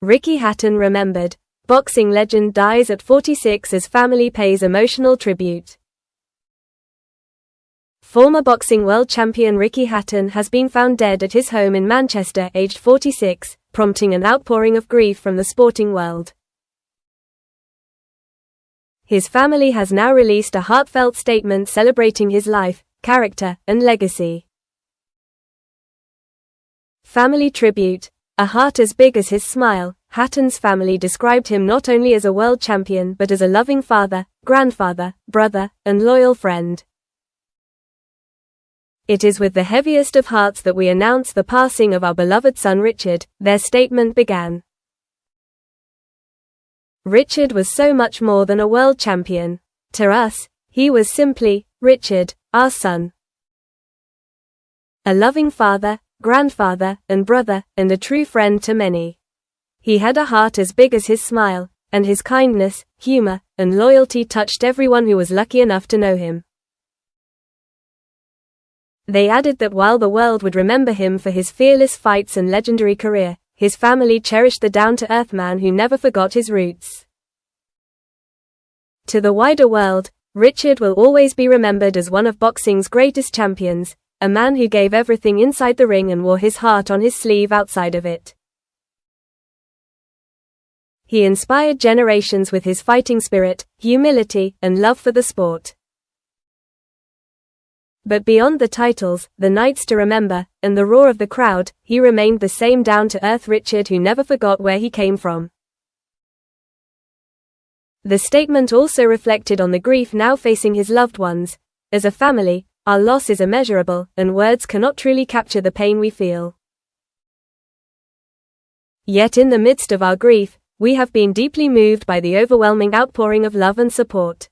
Ricky Hatton remembered. Boxing legend dies at 46 as family pays emotional tribute. Former boxing world champion Ricky Hatton has been found dead at his home in Manchester, aged 46, prompting an outpouring of grief from the sporting world. His family has now released a heartfelt statement celebrating his life, character, and legacy. Family tribute. A heart as big as his smile. Hatton's family described him not only as a world champion but as a loving father, grandfather, brother, and loyal friend. It is with the heaviest of hearts that we announce the passing of our beloved son Richard, their statement began. Richard was so much more than a world champion. To us, he was simply Richard, our son. A loving father, grandfather, and brother, and a true friend to many. He had a heart as big as his smile, and his kindness, humor, and loyalty touched everyone who was lucky enough to know him. They added that while the world would remember him for his fearless fights and legendary career, his family cherished the down-to-earth man who never forgot his roots. To the wider world, Richard will always be remembered as one of boxing's greatest champions, a man who gave everything inside the ring and wore his heart on his sleeve outside of it. He inspired generations with his fighting spirit, humility, and love for the sport. But beyond the titles, the nights to remember, and the roar of the crowd, he remained the same down-to-earth Richard who never forgot where he came from. The statement also reflected on the grief now facing his loved ones. As a family, our loss is immeasurable, and words cannot truly capture the pain we feel. Yet in the midst of our grief, we have been deeply moved by the overwhelming outpouring of love and support.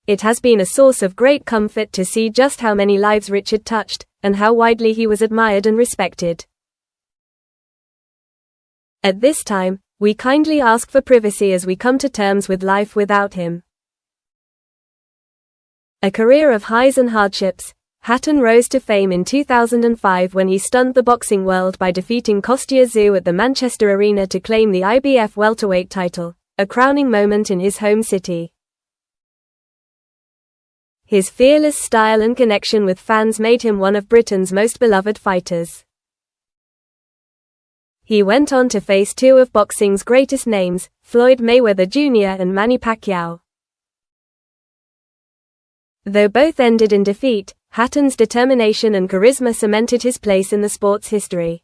It has been a source of great comfort to see just how many lives Richard touched, and how widely he was admired and respected. At this time, we kindly ask for privacy as we come to terms with life without him. A career of highs and hardships, Hatton rose to fame in 2005 when he stunned the boxing world by defeating Kostya Tszyu at the Manchester Arena to claim the IBF welterweight title, a crowning moment in his home city. His fearless style and connection with fans made him one of Britain's most beloved fighters. He went on to face two of boxing's greatest names, Floyd Mayweather Jr. and Manny Pacquiao. Though both ended in defeat, Hatton's determination and charisma cemented his place in the sport's history.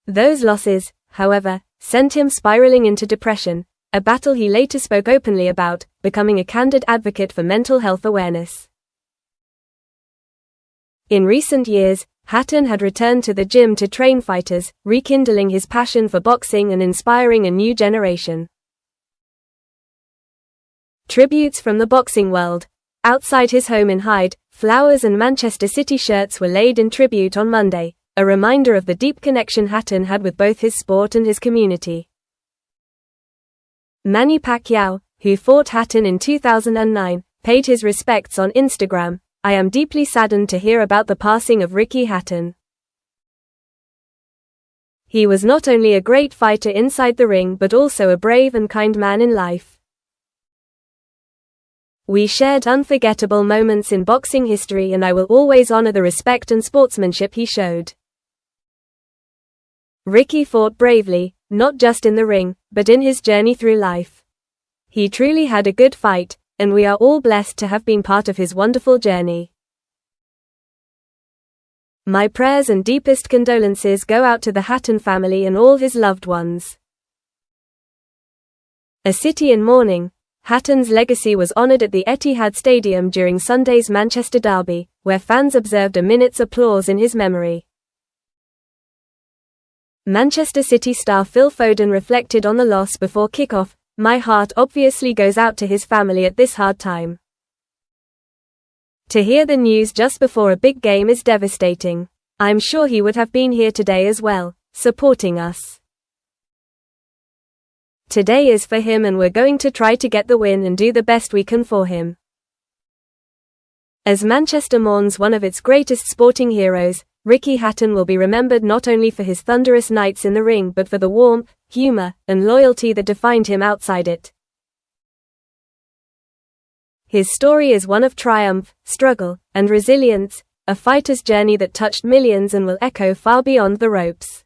Those losses, however, sent him spiraling into depression, a battle he later spoke openly about, becoming a candid advocate for mental health awareness. In recent years, Hatton had returned to the gym to train fighters, rekindling his passion for boxing and inspiring a new generation. Tributes from the boxing world. Outside his home in Hyde, flowers and Manchester City shirts were laid in tribute on Monday, a reminder of the deep connection Hatton had with both his sport and his community. Manny Pacquiao, who fought Hatton in 2009, paid his respects on Instagram. I am deeply saddened to hear about the passing of Ricky Hatton. He was not only a great fighter inside the ring but also a brave and kind man in life. We shared unforgettable moments in boxing history and I will always honor the respect and sportsmanship he showed. Ricky fought bravely, not just in the ring, but in his journey through life. He truly had a good fight, and we are all blessed to have been part of his wonderful journey. My prayers and deepest condolences go out to the Hatton family and all his loved ones. A city in mourning. Hatton's legacy was honored at the Etihad Stadium during Sunday's Manchester derby, where fans observed a minute's applause in his memory. Manchester City star Phil Foden reflected on the loss before kickoff. My heart obviously goes out to his family at this hard time. To hear the news just before a big game is devastating. I'm sure he would have been here today as well, supporting us. Today is for him and we're going to try to get the win and do the best we can for him. As Manchester mourns one of its greatest sporting heroes, Ricky Hatton will be remembered not only for his thunderous nights in the ring but for the warmth, humor, and loyalty that defined him outside it. His story is one of triumph, struggle, and resilience, a fighter's journey that touched millions and will echo far beyond the ropes.